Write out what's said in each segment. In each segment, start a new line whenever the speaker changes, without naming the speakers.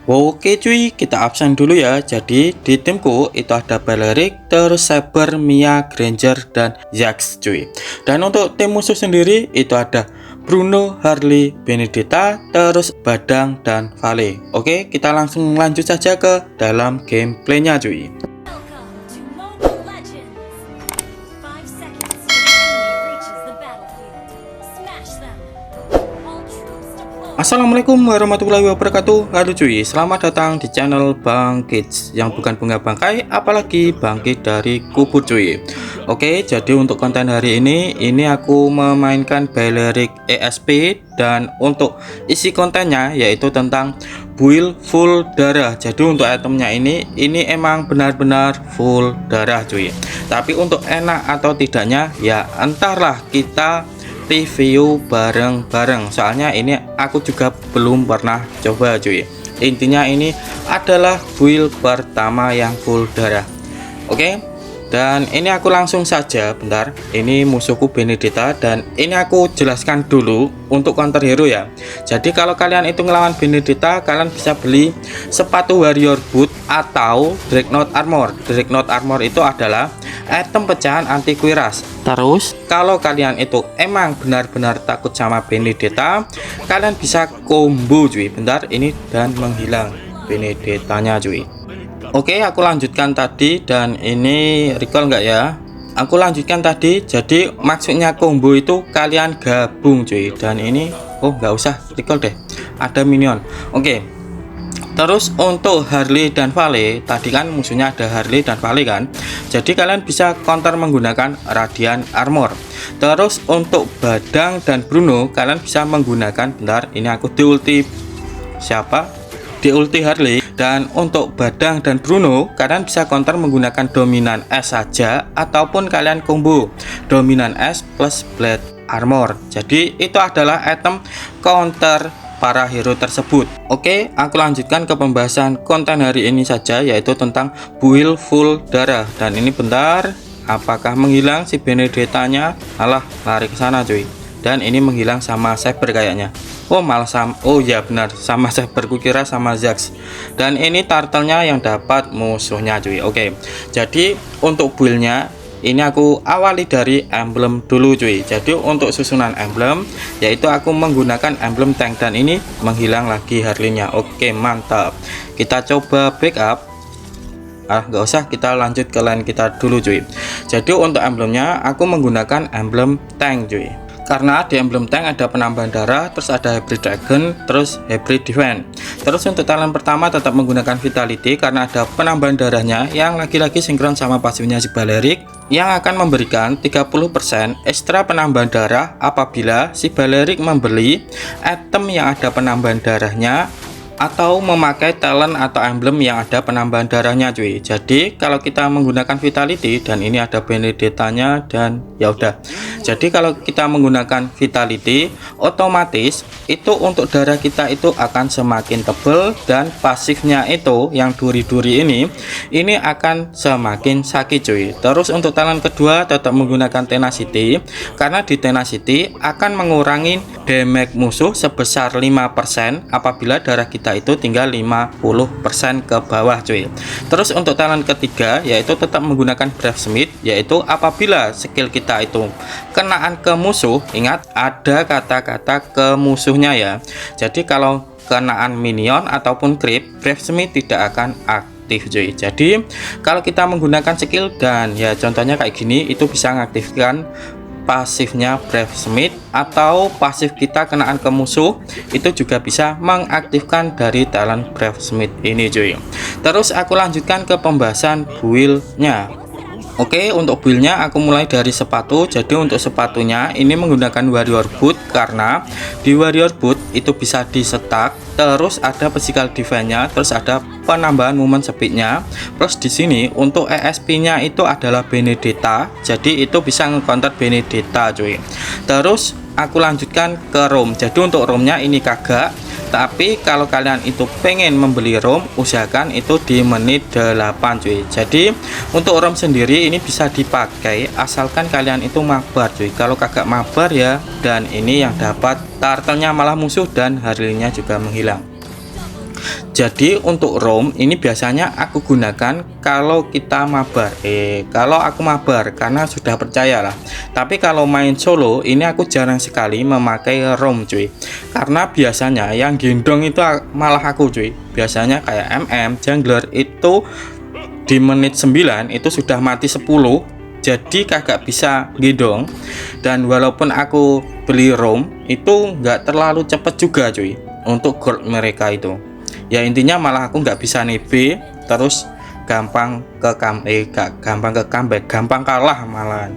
Oke cuy, kita absen dulu ya. Jadi di timku itu ada Balerik, terus Saber, Mia, Granger, dan Jax cuy. Dan untuk tim musuh sendiri itu ada Bruno, Harley, Benedetta, terus Badang, dan Vale. Oke, kita langsung lanjut saja ke dalam gameplaynya cuy.
Welcome to Mobile Legends! 5 seconds till the enemy reaches the battlefield. Smash them! All troops deployed!
Assalamualaikum warahmatullahi wabarakatuh. Halo cuy, selamat datang di channel Bang Kids, yang bukan bunga bangkai, apalagi bangkit dari kubur cuy. Oke, jadi untuk konten hari ini aku memainkan Balerik ESP, dan untuk isi kontennya yaitu tentang build full darah. Jadi untuk itemnya ini emang benar-benar full darah cuy. Tapi untuk enak atau tidaknya ya entarlah kita review bareng-bareng, soalnya ini aku juga belum pernah coba cuy. Intinya ini adalah build pertama yang full darah. Oke, dan ini aku langsung saja. Bentar, ini musuhku Benedetta, dan ini aku jelaskan dulu untuk counter hero ya. Jadi kalau kalian itu ngelawan Benedetta, kalian bisa beli sepatu warrior boot atau Dreadnought armor. Dreadnought armor itu adalah item pecahan anti kuiras. Terus kalau kalian itu emang benar-benar takut sama Benedetta, kalian bisa combo cuy. Bentar, ini dan menghilang Benedettanya cuy. Oke, aku lanjutkan tadi, dan ini recall nggak ya? Aku lanjutkan tadi. Jadi maksudnya combo itu kalian gabung cuy, dan ini nggak usah recall deh, ada minion. Oke, terus untuk Harley dan Vale, tadi kan musuhnya ada Harley dan Vale kan, jadi kalian bisa counter menggunakan Radiant Armor. Terus untuk Badang dan Bruno, kalian bisa menggunakan, bentar, ini aku di ulti siapa? Di ulti Harley. Dan untuk Badang dan Bruno, kalian bisa counter menggunakan Dominan S saja, ataupun kalian combo Dominan S plus Blade Armor. Jadi itu adalah item counter para hero tersebut. Oke, aku lanjutkan ke pembahasan konten hari ini saja, yaitu tentang build full darah. Dan ini bentar, apakah menghilang si Benedettanya? Alah, lari ke sana cuy. Dan ini menghilang sama Saber kayaknya. Malah sama, ya benar, sama Saber, kukira sama Jax. Dan ini turtle-nya yang dapat musuhnya cuy. Oke, jadi untuk build-nya ini aku awali dari emblem dulu cuy. Jadi untuk susunan emblem, yaitu aku menggunakan emblem tank, dan ini menghilang lagi Harley-nya. Oke, mantap. Kita coba backup. Nggak usah, kita lanjut ke line kita dulu cuy. Jadi untuk emblemnya aku menggunakan emblem tank cuy, karena di emblem tank ada penambahan darah, terus ada hybrid dragon, terus hybrid defense. Terus untuk talent pertama tetap menggunakan vitality, karena ada penambahan darahnya yang lagi-lagi sinkron sama pasifnya si Balerik, yang akan memberikan 30% ekstra penambahan darah apabila si Balerik membeli item yang ada penambahan darahnya atau memakai talent atau emblem yang ada penambahan darahnya cuy. Jadi kalau kita menggunakan vitality, dan ini ada Benedettanya, dan ya udah. Jadi kalau kita menggunakan vitality, otomatis itu untuk darah kita itu akan semakin tebal, dan pasifnya itu yang duri-duri ini akan semakin sakit cuy. Terus untuk talent kedua tetap menggunakan tenacity, karena di tenacity akan mengurangi damage musuh sebesar 5% apabila darah kita itu tinggal 50% ke bawah cuy. Terus untuk talent ketiga yaitu tetap menggunakan Brave Smith, yaitu apabila skill kita itu kenaan ke musuh, ingat ada kata-kata ke musuhnya ya. Jadi kalau kenaan minion ataupun creep, Brave Smith tidak akan aktif cuy. Jadi kalau kita menggunakan skill, dan ya contohnya kayak gini, itu bisa mengaktifkan pasifnya Brave Smith, atau pasif kita kenaan ke musuh itu juga bisa mengaktifkan dari talent Brave Smith ini cuy. Terus aku lanjutkan ke pembahasan build-nya. Oke, untuk build-nya aku mulai dari sepatu. Jadi untuk sepatunya ini menggunakan warrior boot, karena di warrior boot itu bisa di stack, terus ada physical defense-nya, terus ada penambahan movement speed-nya. Plus di sini untuk ESP-nya itu adalah Benedetta, jadi itu bisa nge-counter Benedetta cuy. Terus aku lanjutkan ke ROM. Jadi untuk ROM-nya ini kagak, tapi kalau kalian itu pengen membeli ROM, usahakan itu di menit 8 cuy. Jadi untuk ROM sendiri ini bisa dipakai asalkan kalian itu mabar cuy. Kalau kagak mabar ya, dan ini yang dapat turtle-nya malah musuh, dan Harley-nya juga menghilang. Jadi untuk roam ini biasanya aku gunakan kalau kita mabar, kalau aku mabar karena sudah percaya lah. Tapi kalau main solo ini aku jarang sekali memakai roam cuy, karena biasanya yang gendong itu malah aku cuy. Biasanya kayak jungler itu di menit 9 itu sudah mati 10, jadi kagak bisa gendong. Dan walaupun aku beli roam itu nggak terlalu cepet juga cuy untuk gold mereka itu. Ya intinya malah aku nggak bisa nebe, terus gampang ke comeback, gampang kalah malahan.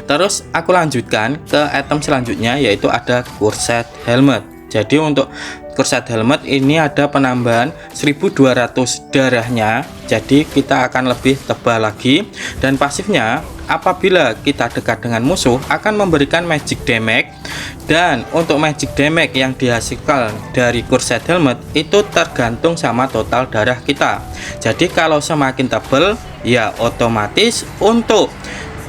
Terus aku lanjutkan ke item selanjutnya, yaitu ada Cursed Helmet. Jadi untuk Cursed Helmet ini ada penambahan 1200 darahnya, jadi kita akan lebih tebal lagi. Dan pasifnya apabila kita dekat dengan musuh akan memberikan magic damage. Dan untuk magic damage yang dihasilkan dari Cursed Helmet itu tergantung sama total darah kita. Jadi kalau semakin tebal ya otomatis untuk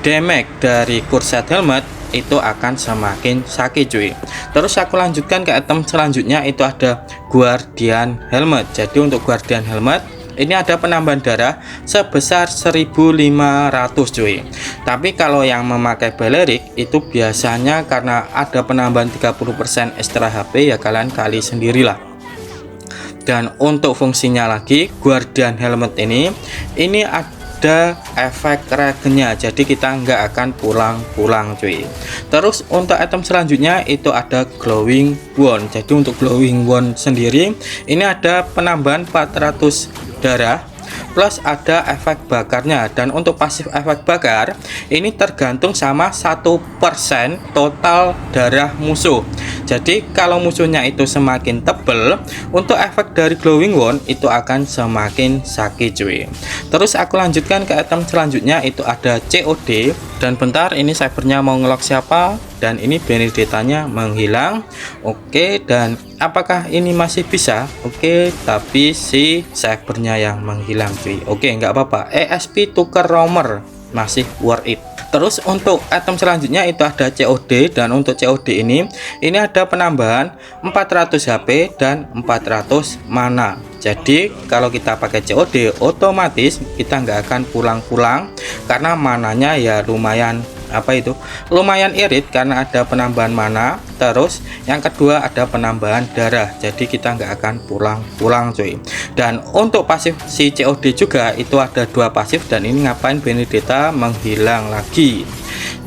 damage dari Cursed Helmet itu akan semakin sakit cuy. Terus aku lanjutkan ke item selanjutnya, itu ada Guardian Helmet. Jadi untuk Guardian Helmet ini ada penambahan darah sebesar 1500 cuy. Tapi kalau yang memakai Balerik itu biasanya karena ada penambahan 30% ekstra HP, ya kalian kali sendirilah. Dan untuk fungsinya lagi, Guardian Helmet ini ada efek regennya, jadi kita nggak akan pulang-pulang cuy. Terus untuk item selanjutnya itu ada Glowing Wand. Jadi untuk Glowing Wand sendiri ini ada penambahan 400 darah plus ada efek bakarnya. Dan untuk pasif efek bakar ini tergantung sama 1% total darah musuh. Jadi kalau musuhnya itu semakin tebal, untuk efek dari Glowing Wand itu akan semakin sakit cuy. Terus aku lanjutkan ke item selanjutnya, itu ada COD. Dan bentar, ini cybernya mau ngelock siapa, dan ini Benedetta-nya menghilang. Oke, dan apakah ini masih bisa? Oke, tapi si cybernya yang menghilang cuy. Oke, nggak apa-apa, ESP tuker roamer masih worth it. Terus untuk item selanjutnya itu ada COD. Dan untuk COD ini ada penambahan 400 HP dan 400 mana. Jadi kalau kita pakai COD otomatis kita nggak akan pulang-pulang, karena mananya ya lumayan lumayan irit karena ada penambahan mana. Terus yang kedua ada penambahan darah, jadi kita nggak akan pulang-pulang cuy. Dan untuk pasif si COD juga itu ada 2 pasif, dan ini ngapain Benedetta menghilang lagi.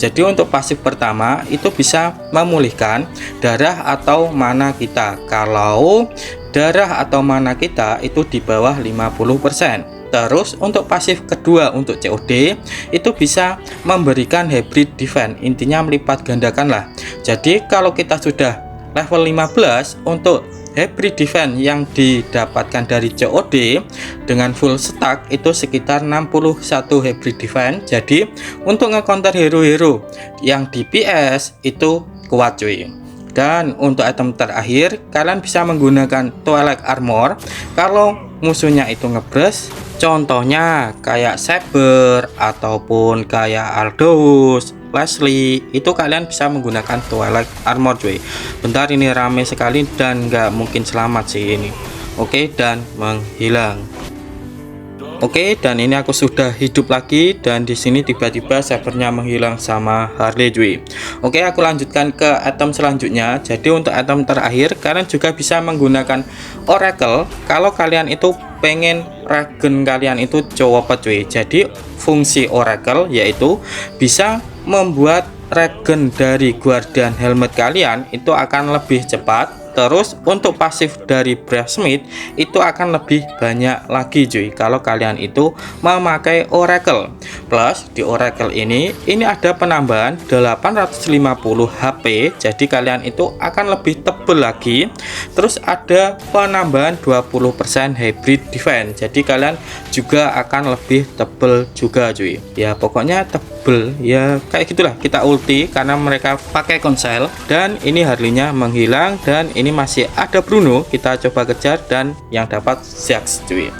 Jadi untuk pasif pertama itu bisa memulihkan darah atau mana kita kalau darah atau mana kita itu di bawah 50%. Terus untuk pasif kedua untuk COD itu bisa memberikan hybrid defense, intinya melipat gandakan lah. Jadi kalau kita sudah level 15, untuk hybrid defense yang didapatkan dari COD dengan full stack itu sekitar 61 hybrid defense. Jadi untuk nge-counter hero-hero yang di PS itu kuat cuy. Dan untuk item terakhir kalian bisa menggunakan Twilight Armor kalau musuhnya itu ngebres, contohnya kayak Saber ataupun kayak Aldous, Leslie, itu kalian bisa menggunakan Twilight Armor cuy. Bentar, ini rame sekali dan nggak mungkin selamat sih ini. Oke, dan menghilang. Oke, dan ini aku sudah hidup lagi, dan di sini tiba-tiba cybernya menghilang sama Harley cuy. Oke, aku lanjutkan ke item selanjutnya. Jadi untuk item terakhir kalian juga bisa menggunakan Oracle kalau kalian itu pengen regen kalian itu cowok cuy. Jadi fungsi Oracle yaitu bisa membuat regen dari Guardian Helmet kalian itu akan lebih cepat. Terus untuk pasif dari Braversmith itu akan lebih banyak lagi cuy kalau kalian itu memakai Oracle. Plus di Oracle ini ada penambahan 850 HP, jadi kalian itu akan lebih tebal lagi. Terus ada penambahan 20% hybrid defense, jadi kalian juga akan lebih tebal juga cuy. Ya pokoknya tebel ya, kayak gitulah. Kita ulti karena mereka pakai konsel, dan ini Harley-nya menghilang, dan ini masih ada Bruno. Kita coba kejar, dan yang dapat Zax cuy.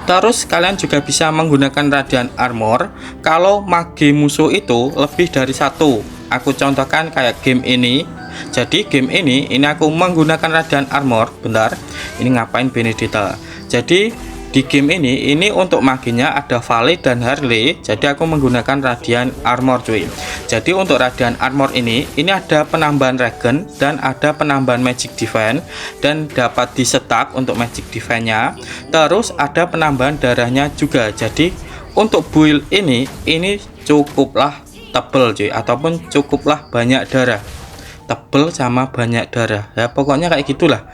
Terus kalian juga bisa menggunakan Radiant Armor kalau mage musuh itu lebih dari 1. Aku contohkan kayak game ini Jadi game ini aku menggunakan Radiant Armor. Bentar, ini ngapain Benedetta? Jadi di game ini untuk maginya ada Valley dan Harley. Jadi aku menggunakan Radiant Armor cuy. Jadi untuk Radiant Armor ini ada penambahan regen dan ada penambahan magic defense dan dapat disetak untuk magic defense-nya. Terus ada penambahan darahnya juga. Jadi untuk build ini cukuplah tebel cuy, ataupun cukuplah banyak darah. Tebel sama banyak darah. Ya pokoknya kayak gitulah.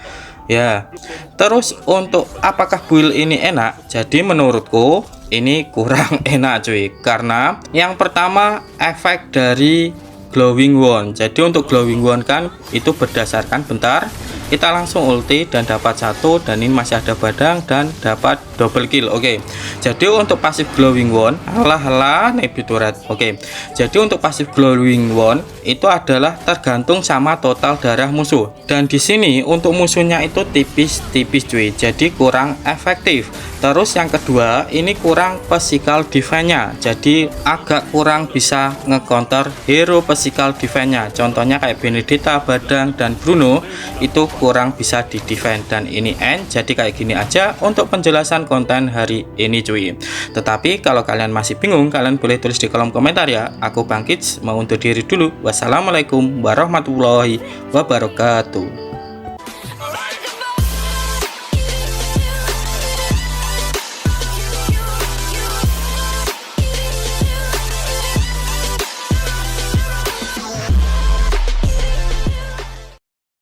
Ya, terus untuk apakah build ini enak? Jadi menurutku ini kurang enak cuy, karena yang pertama efek dari glowing wand. Jadi untuk glowing wand kan itu berdasarkan, bentar, kita langsung ulti dan dapat satu, dan ini masih ada badang dan dapat double kill. Oke, jadi untuk pasif glowing wand, halah nebituret. Oke, jadi untuk pasif glowing wand itu adalah tergantung sama total darah musuh, dan di sini untuk musuhnya itu tipis cuy, jadi kurang efektif. Terus yang kedua, ini kurang physical defense-nya, jadi agak kurang bisa nge-counter hero physical defense-nya. Contohnya kayak Benedetta, Badang, dan Bruno itu kurang bisa di defend, dan ini end. Jadi kayak gini aja untuk penjelasan konten hari ini cuy. Tetapi kalau kalian masih bingung, kalian boleh tulis di kolom komentar ya. Aku Bang Kids mau undur diri dulu. Wassalamualaikum warahmatullahi wabarakatuh.